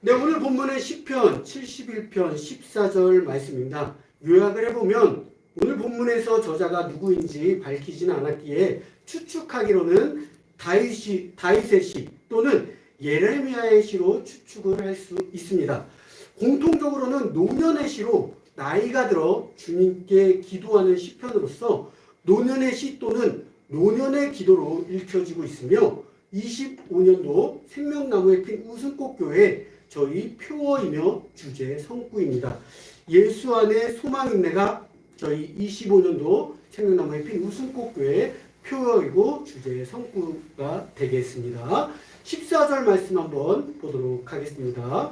네, 오늘 본문은 시편 71편 14절 말씀입니다. 요약을 해보면 오늘 본문에서 저자가 누구인지 밝히지는 않았기에 추측하기로는 다윗의 시 또는 예레미야의 시로 추측을 할 수 있습니다. 공통적으로는 노년의 시로 나이가 들어 주님께 기도하는 시편으로서 노년의 시 또는 노년의 기도로 읽혀지고 있으며 25년도 생명나무에 핀 웃음꽃교회 저희 표어이며 주제 성구입니다. 예수 안에 소망인내가 저희 25년도 생명나무에 핀 웃음꽃교회 표어이고 주제 성구가 되겠습니다. 14절 말씀 한번 보도록 하겠습니다.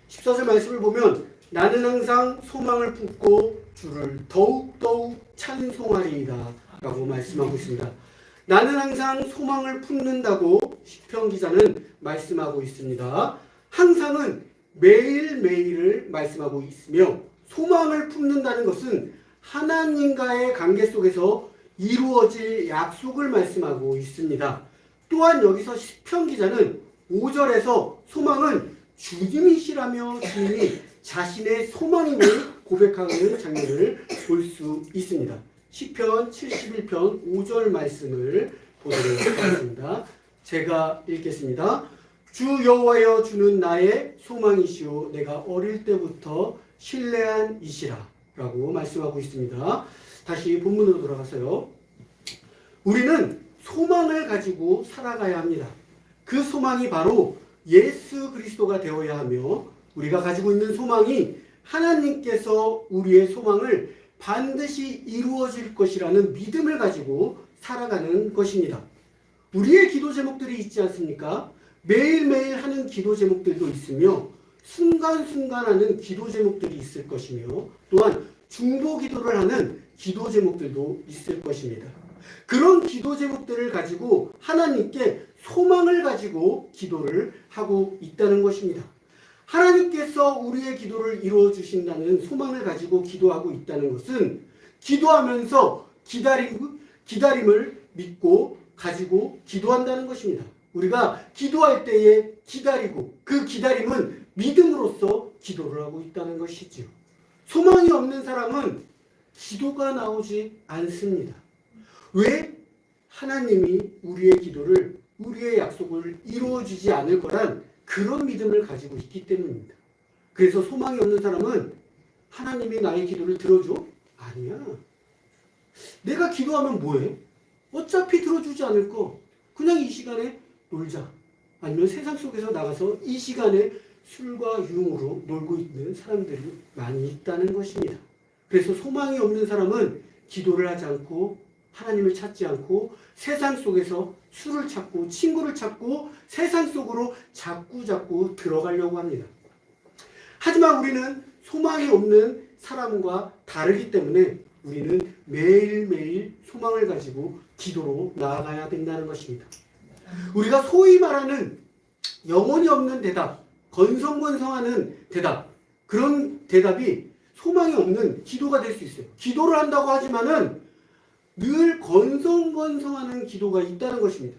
14절 말씀을 보면 나는 항상 소망을 품고 주를 더욱더욱 찬송하리이다 라고 말씀하고 있습니다. 나는 항상 소망을 품는다고 시편 기자는 말씀하고 있습니다. 항상은 매일매일을 말씀하고 있으며 소망을 품는다는 것은 하나님과의 관계 속에서 이루어질 약속을 말씀하고 있습니다. 또한 여기서 시편 기자는 5절에서 소망은 주님이시라며 주님이 자신의 소망임을 고백하는 장면을 볼 수 있습니다. 시편 71편 5절 말씀을 보도록 하겠습니다. 제가 읽겠습니다. 주 여호와여 주는 나의 소망이시오 내가 어릴 때부터 신뢰한 이시라 라고 말씀하고 있습니다. 다시 본문으로 돌아가서요. 우리는 소망을 가지고 살아가야 합니다. 그 소망이 바로 예수 그리스도가 되어야 하며 우리가 가지고 있는 소망이 하나님께서 우리의 소망을 반드시 이루어질 것이라는 믿음을 가지고 살아가는 것입니다. 우리의 기도 제목들이 있지 않습니까? 매일매일 하는 기도 제목들도 있으며 순간순간 하는 기도 제목들이 있을 것이며 또한 중보 기도를 하는 기도 제목들도 있을 것입니다. 그런 기도 제목들을 가지고 하나님께 소망을 가지고 기도를 하고 있다는 것입니다. 하나님께서 우리의 기도를 이루어 주신다는 소망을 가지고 기도하고 있다는 것은 기도하면서 기다림을 믿고 가지고 기도한다는 것입니다. 우리가 기도할 때에 기다리고 그 기다림은 믿음으로써 기도를 하고 있다는 것이지요. 소망이 없는 사람은 기도가 나오지 않습니다. 왜? 하나님이 우리의 기도를 우리의 약속을 이루어 주지 않을 거란 그런 믿음을 가지고 있기 때문입니다. 그래서 소망이 없는 사람은 하나님이 나의 기도를 들어줘? 아니야. 내가 기도하면 뭐해? 어차피 들어주지 않을 거. 그냥 이 시간에 놀자. 아니면 세상 속에서 나가서 이 시간에 술과 유흥으로 놀고 있는 사람들이 많이 있다는 것입니다. 그래서 소망이 없는 사람은 기도를 하지 않고 하나님을 찾지 않고 세상 속에서 술을 찾고 친구를 찾고 세상 속으로 자꾸 들어가려고 합니다. 하지만 우리는 소망이 없는 사람과 다르기 때문에 우리는 매일매일 소망을 가지고 기도로 나아가야 된다는 것입니다. 우리가 소위 말하는 영혼이 없는 대답, 건성건성하는 대답, 그런 대답이 소망이 없는 기도가 될 수 있어요. 기도를 한다고 하지만은 늘 건성건성하는 기도가 있다는 것입니다.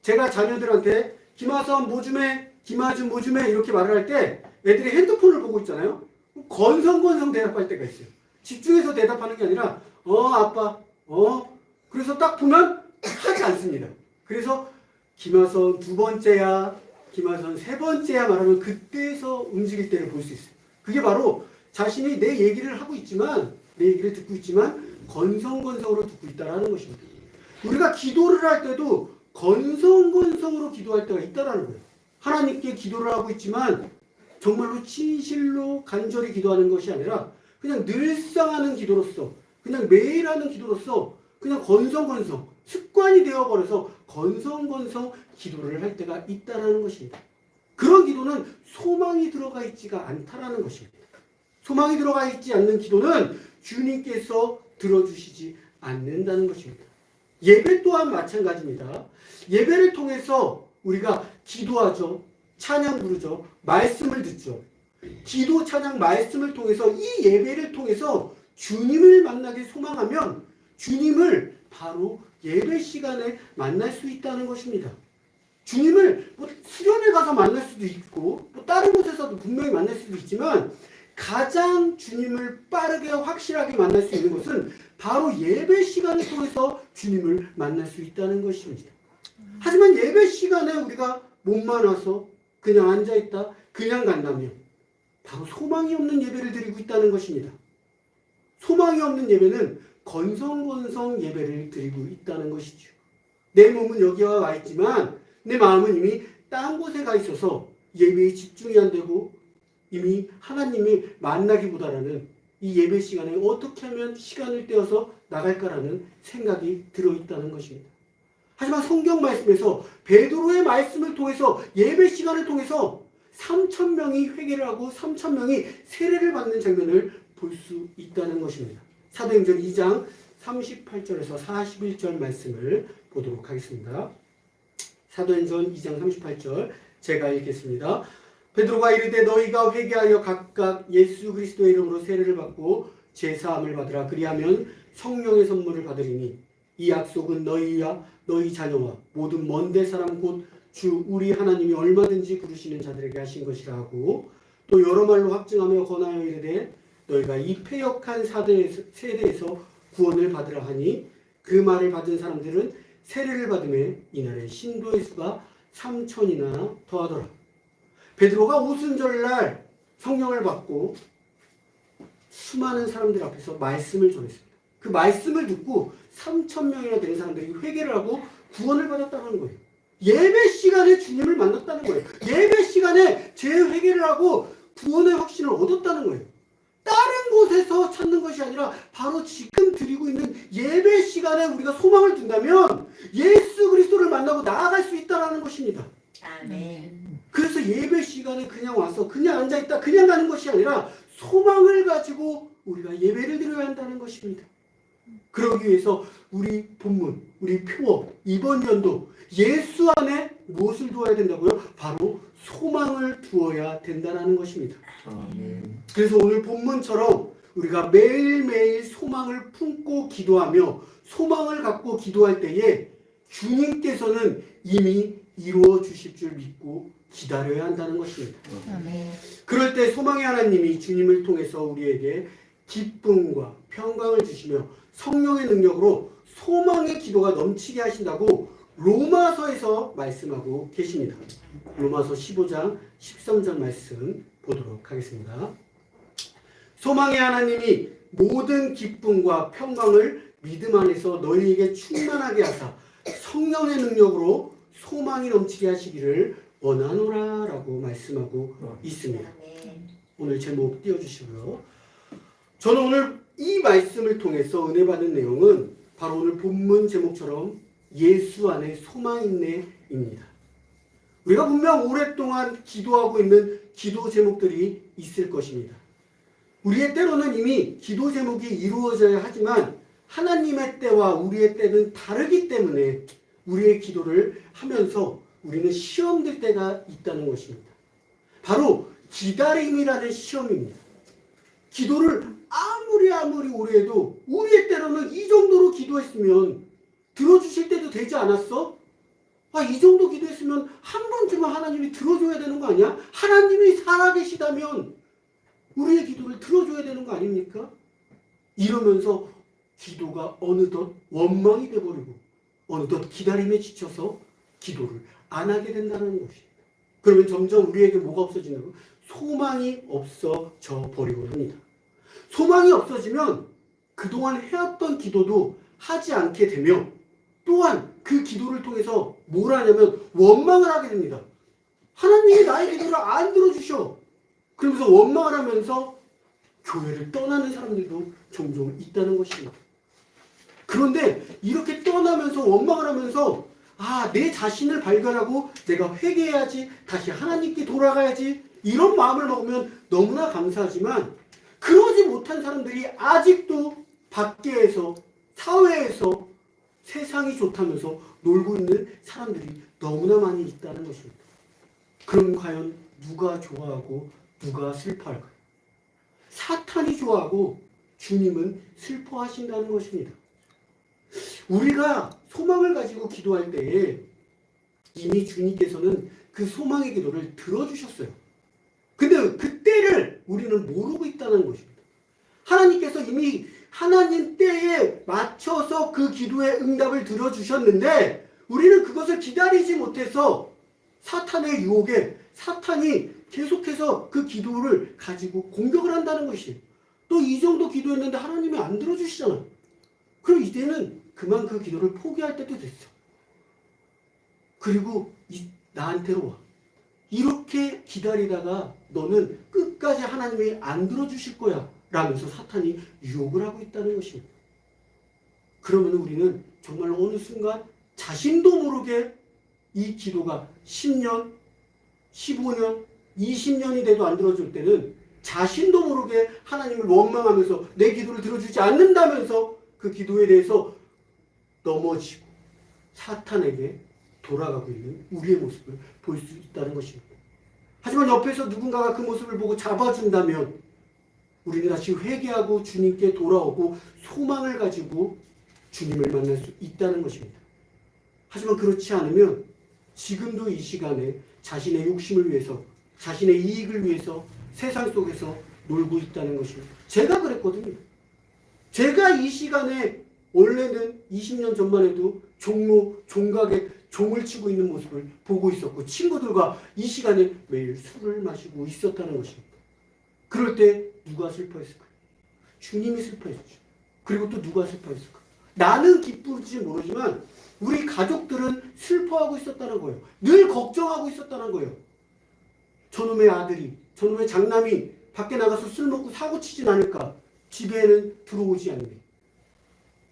제가 자녀들한테 김하선 뭐 좀 해, 김하준 뭐 좀 해 이렇게 말을 할 때 애들이 핸드폰을 보고 있잖아요. 건성건성 대답할 때가 있어요. 집중해서 대답하는 게 아니라 아빠 그래서 딱 보면 하지 않습니다. 그래서 김하선 두 번째야, 김하선 세 번째야 말하면 그때서 움직일 때를 볼 수 있어요. 그게 바로 자신이 내 얘기를 하고 있지만 내 얘기를 듣고 있지만 건성건성으로 듣고 있다는 것입니다. 우리가 기도를 할 때도 건성건성으로 기도할 때가 있다는 거예요. 하나님께 기도를 하고 있지만 정말로 진실로 간절히 기도하는 것이 아니라 그냥 늘상 하는 기도로서 그냥 매일 하는 기도로서 그냥 건성건성 습관이 되어버려서 건성건성 기도를 할 때가 있다는 것입니다. 그런 기도는 소망이 들어가 있지가 않다는 것입니다. 소망이 들어가 있지 않는 기도는 주님께서 들어주시지 않는다는 것입니다. 예배 또한 마찬가지입니다. 예배를 통해서 우리가 기도하죠. 찬양 부르죠. 말씀을 듣죠. 기도, 찬양, 말씀을 통해서 이 예배를 통해서 주님을 만나길 소망하면 주님을 바로 예배 시간에 만날 수 있다는 것입니다. 주님을 뭐 수련회 가서 만날 수도 있고 뭐 다른 곳에서도 분명히 만날 수도 있지만 가장 주님을 빠르게 확실하게 만날 수 있는 것은 바로 예배 시간을 통해서 주님을 만날 수 있다는 것입니다. 하지만 예배 시간에 우리가 몸만 와서 그냥 앉아있다 그냥 간다면 바로 소망이 없는 예배를 드리고 있다는 것입니다. 소망이 없는 예배는 건성건성 예배를 드리고 있다는 것이죠. 내 몸은 여기와 와 있지만 내 마음은 이미 딴 곳에 가 있어서 예배에 집중이 안 되고 이미 하나님이 만나기보다는 이 예배 시간에 어떻게 하면 시간을 떼어서 나갈까라는 생각이 들어있다는 것입니다. 하지만 성경 말씀에서 베드로의 말씀을 통해서 예배 시간을 통해서 3,000명이 회개를 하고 3,000명이 세례를 받는 장면을 볼 수 있다는 것입니다. 사도행전 2장 38절에서 41절 말씀을 보도록 하겠습니다. 사도행전 2장 38절 제가 읽겠습니다. 베드로가 이르되 너희가 회개하여 각각 예수 그리스도의 이름으로 세례를 받고 제사함을 받으라. 그리하면 성령의 선물을 받으리니 이 약속은 너희와 너희 자녀와 모든 먼데 사람 곧 주 우리 하나님이 얼마든지 부르시는 자들에게 하신 것이라 하고 또 여러 말로 확증하며 권하여 이르되 너희가 이 패역한 세대에서 구원을 받으라 하니 그 말을 받은 사람들은 세례를 받음에 이날에 신도의 수가 3,000이나 더하더라. 베드로가 오순절날 성령을 받고 수많은 사람들 앞에서 말씀을 전했습니다. 그 말씀을 듣고 3,000명이나 되는 사람들이 회개를 하고 구원을 받았다는 거예요. 예배 시간에 주님을 만났다는 거예요. 예배 시간에 재회개를 하고 구원의 확신을 얻었다는 거예요. 다른 곳에서 찾는 것이 아니라 바로 지금 드리고 있는 예배 시간에 우리가 소망을 둔다면 예수 그리스도를 만나고 나아갈 수 있다는 것입니다. 아멘. 그래서 예배 시간에 그냥 와서 그냥 앉아있다 그냥 가는 것이 아니라 소망을 가지고 우리가 예배를 드려야 한다는 것입니다. 그러기 위해서 우리 본문, 우리 표어 이번 연도 예수 안에 무엇을 두어야 된다고요? 바로 소망을 두어야 된다는 것입니다. 아멘. 그래서 오늘 본문처럼 우리가 매일매일 소망을 품고 기도하며 소망을 갖고 기도할 때에 주님께서는 이미 이루어 주실 줄 믿고 기다려야 한다는 것입니다. 아멘. 그럴 때 소망의 하나님이 주님을 통해서 우리에게 기쁨과 평강을 주시며 성령의 능력으로 소망의 기도가 넘치게 하신다고 로마서에서 말씀하고 계십니다. 로마서 15장 13절 말씀 보도록 하겠습니다. 소망의 하나님이 모든 기쁨과 평강을 믿음 안에서 너희에게 충만하게 하사 성령의 능력으로 소망이 넘치게 하시기를 원하노라 라고 말씀하고 있습니다. 아멘. 오늘 제목 띄워주시고요. 저는 오늘 이 말씀을 통해서 은혜 받은 내용은 바로 오늘 본문 제목처럼 예수 안에 소망 있네입니다. 우리가 분명 오랫동안 기도하고 있는 기도 제목들이 있을 것입니다. 우리의 때로는 이미 기도 제목이 이루어져야 하지만 하나님의 때와 우리의 때는 다르기 때문에 우리의 기도를 하면서 우리는 시험될 때가 있다는 것입니다. 바로 기다림이라는 시험입니다. 기도를 아무리 오래 해도 우리의 때로는 이 정도로 기도했으면 들어주실 때도 되지 않았어? 이 정도 기도했으면 한 번쯤은 하나님이 들어줘야 되는 거 아니야? 하나님이 살아계시다면 우리의 기도를 들어줘야 되는 거 아닙니까? 이러면서 기도가 어느덧 원망이 돼버리고 어느덧 기다림에 지쳐서 기도를 안 하게 된다는 것입니다. 그러면 점점 우리에게 뭐가 없어지냐고? 소망이 없어져 버리고 합니다. 소망이 없어지면 그동안 해왔던 기도도 하지 않게 되며 또한 그 기도를 통해서 뭘 하냐면 원망을 하게 됩니다. 하나님이 나의 기도를 안 들어주셔. 그러면서 원망을 하면서 교회를 떠나는 사람들도 종종 있다는 것입니다. 그런데 이렇게 떠나면서 원망을 하면서 내 자신을 발견하고 내가 회개해야지, 다시 하나님께 돌아가야지 이런 마음을 먹으면 너무나 감사하지만 그러지 못한 사람들이 아직도 밖에서 사회에서 세상이 좋다면서 놀고 있는 사람들이 너무나 많이 있다는 것입니다. 그럼 과연 누가 좋아하고 누가 슬퍼할까요? 사탄이 좋아하고 주님은 슬퍼하신다는 것입니다. 우리가 소망을 가지고 기도할 때에 이미 주님께서는 그 소망의 기도를 들어주셨어요. 근데 그때를 우리는 모르고 있다는 것입니다. 하나님께서 이미 하나님 때에 맞춰서 그 기도의 응답을 들어주셨는데 우리는 그것을 기다리지 못해서 사탄의 유혹에 사탄이 계속해서 그 기도를 가지고 공격을 한다는 것이에요. 또 이 정도 기도했는데 하나님이 안 들어주시잖아. 그럼 이제는 그만 그 기도를 포기할 때도 됐어. 그리고 나한테로 와. 이렇게 기다리다가 너는 끝까지 하나님이 안 들어주실 거야 라면서 사탄이 유혹을 하고 있다는 것입니다. 그러면 우리는 정말 어느 순간 자신도 모르게 이 기도가 10년, 15년, 20년이 돼도 안 들어줄 때는 자신도 모르게 하나님을 원망하면서 내 기도를 들어주지 않는다면서 그 기도에 대해서 넘어지고 사탄에게 돌아가고 있는 우리의 모습을 볼 수 있다는 것입니다. 하지만 옆에서 누군가가 그 모습을 보고 잡아준다면 우리는 다시 회개하고 주님께 돌아오고 소망을 가지고 주님을 만날 수 있다는 것입니다. 하지만 그렇지 않으면 지금도 이 시간에 자신의 욕심을 위해서 자신의 이익을 위해서 세상 속에서 놀고 있다는 것입니다. 제가 그랬거든요. 제가 이 시간에 원래는 20년 전만 해도 종로, 종각에 종을 치고 있는 모습을 보고 있었고 친구들과 이 시간에 매일 술을 마시고 있었다는 것입니다. 그럴 때 누가 슬퍼했을까요? 주님이 슬퍼했죠. 그리고 또 누가 슬퍼했을까요? 나는 기쁘지 모르지만 우리 가족들은 슬퍼하고 있었다는 거예요. 늘 걱정하고 있었다는 거예요. 저놈의 아들이, 저놈의 장남이 밖에 나가서 술 먹고 사고 치진 않을까? 집에는 들어오지 않네.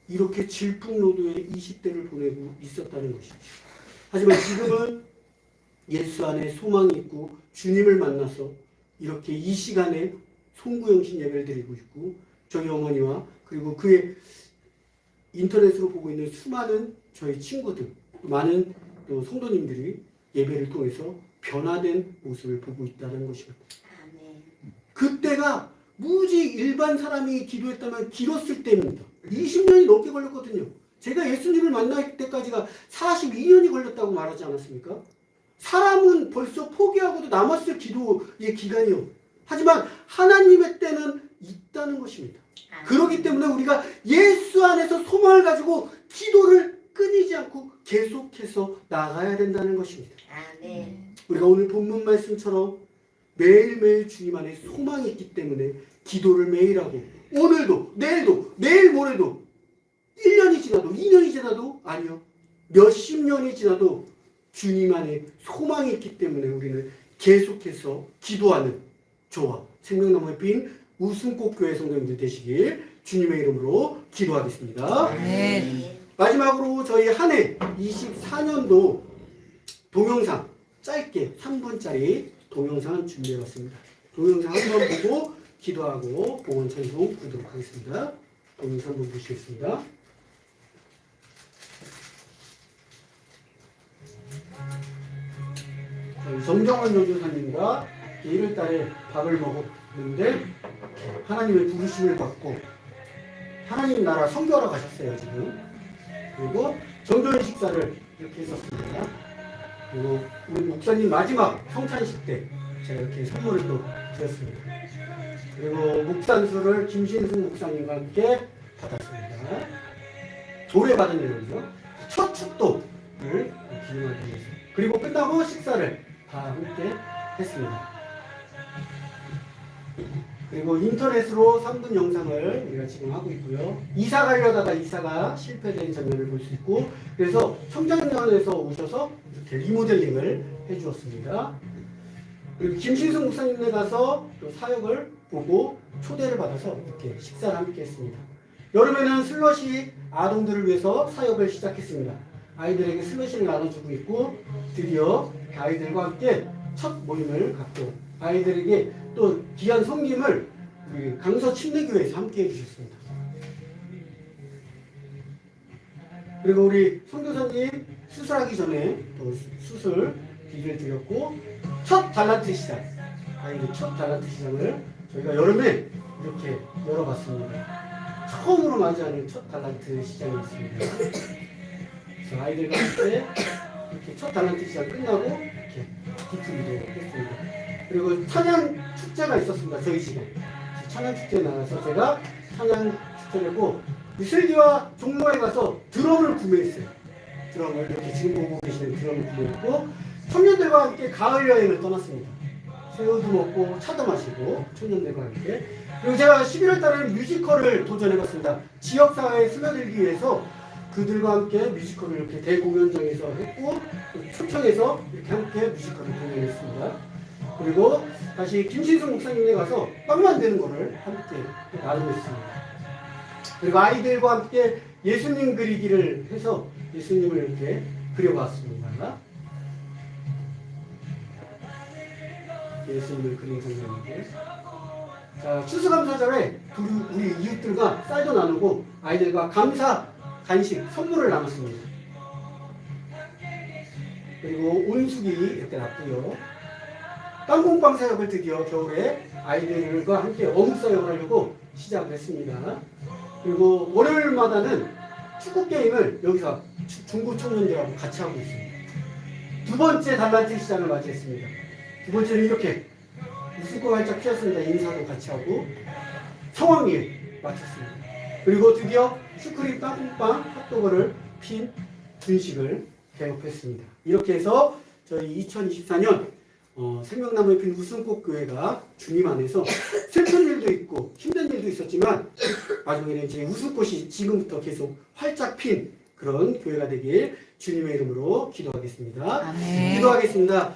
이렇게 질풍노도의 20대를 보내고 있었다는 것이죠. 하지만 지금은 예수 안에 소망이 있고 주님을 만나서 이렇게 이 시간에 송구영신 예배를 드리고 있고 저희 어머니와 그리고 그의 인터넷으로 보고 있는 수많은 저희 친구들, 많은 또 성도님들이 예배를 통해서 변화된 모습을 보고 있다는 것입니다. 아멘. 그때가 무지 일반 사람이 기도했다면 길었을 때입니다. 20년이 넘게 걸렸거든요. 제가 예수님을 만날 때까지가 42년이 걸렸다고 말하지 않았습니까? 사람은 벌써 포기하고도 남았을 기도의 기간이요. 하지만 하나님의 때는 있다는 것입니다. 그렇기 때문에 우리가 예수 안에서 소망을 가지고 기도를 끊이지 않고 계속해서 나가야 된다는 것입니다. 아멘. 우리가 오늘 본문 말씀처럼 매일매일 주님 안에 소망이 있기 때문에 기도를 매일 하고 오늘도 내일도 내일 모레도 1년이 지나도 2년이 지나도 아니요 몇십 년이 지나도 주님 안에 소망이 있기 때문에 우리는 계속해서 기도하는 저와 생명나무의 빈 웃음꽃교회 성도님들 되시길 주님의 이름으로 기도하겠습니다. 아멘. 마지막으로 저희 한 해 24년도 동영상 짧게 3분짜리 동영상 준비해봤습니다. 동영상 한번 보고 기도하고 봉헌 찬송 부르도록 하겠습니다. 동영상 한번 보시겠습니다. 저희 정정원 전도사님과 1월달에 밥을 먹었는데 하나님의 부르심을 받고 하나님 나라 선교하러 가셨어요 지금. 그리고 정전 식사를 이렇게 했었습니다. 그리고 우리 목사님 마지막 성찬식 때 제가 이렇게 선물을 또 드렸습니다. 그리고 묵산수를 김신승 목사님과 함께 받았습니다. 조례 받은 일이죠. 첫 축도를 기념하기 위해서. 그리고 끝나고 식사를 다 함께 했습니다. 그리고 인터넷으로 3분 영상을 우리가 지금 하고 있고요. 이사 가려다가 이사가 실패된 장면을 볼 수 있고 그래서 청장년에서 오셔서 이렇게 리모델링을 해주었습니다. 그리고 김신승 목사님네 가서 또 사역을 보고 초대를 받아서 이렇게 식사를 함께 했습니다. 여름에는 슬러시 아동들을 위해서 사역을 시작했습니다. 아이들에게 슬러시를 나눠주고 있고 드디어 아이들과 함께 첫 모임을 갖고 아이들에게 또 귀한 성김을 우리 강서 침례교회에서 함께 해주셨습니다. 그리고 우리 선교사님 수술하기 전에 또 수술 기를 드렸고 첫 달란트 시작 아이들 첫 달란트 시장을 저희가 여름에 이렇게 열어봤습니다. 처음으로 맞이하는 첫 달란트 시장이었습니다. 그래서 아이들과 함께 이렇게 첫 달란트 시장 끝나고 이렇게 기쁘기도 했습니다. 그리고 찬양 축제가 있었습니다. 저희 집에 찬양 축제에 나가서 제가 찬양 축제를 했고 슬기와 종로에 가서 드럼을 구매했어요. 드럼을 이렇게 지금 보고 계시는 드럼을 구매했고 청년들과 함께 가을 여행을 떠났습니다. 새우도 먹고 차도 마시고 청년들과 함께. 그리고 제가 11월 달에는 뮤지컬을 도전해봤습니다. 지역사회에 스며들기 위해서 그들과 함께 뮤지컬을 이렇게 대공연장에서 했고 초청해서 이렇게 함께 뮤지컬을 공연했습니다. 그리고 다시 김신숙 목사님에 가서 빵 만드는 거를 함께 나누었습니다. 그리고 아이들과 함께 예수님 그리기를 해서 예수님을 이렇게 그려봤습니다. 예수님을 그린 성경인데, 자 추수감사절에 우리 이웃들과 쌀도 나누고 아이들과 감사 간식 선물을 나눴습니다. 그리고 온수기 이렇게 놨고요. 땅콩빵 사역을 드디어 겨울에 아이들과 함께 어묵 사역을 하려고 시작을 했습니다. 그리고 월요일마다는 축구 게임을 여기서 중고 청년들하고 같이 하고 있습니다. 두 번째 달란트 시장을 맞이했습니다. 두 번째는 이렇게 웃음꽃 활짝 피었습니다. 인사도 같이 하고 성황리에 마쳤습니다. 그리고 드디어 슈크림 땅콩빵 핫도그를 핀 분식을 개업했습니다. 이렇게 해서 저희 2024년 생명나무에 핀 웃음꽃 교회가 주님 안에서 슬픈 일도 있고 힘든 일도 있었지만 마지막에는 제 웃음꽃이 지금부터 계속 활짝 핀 그런 교회가 되길 주님의 이름으로 기도하겠습니다. 아멘. 기도하겠습니다.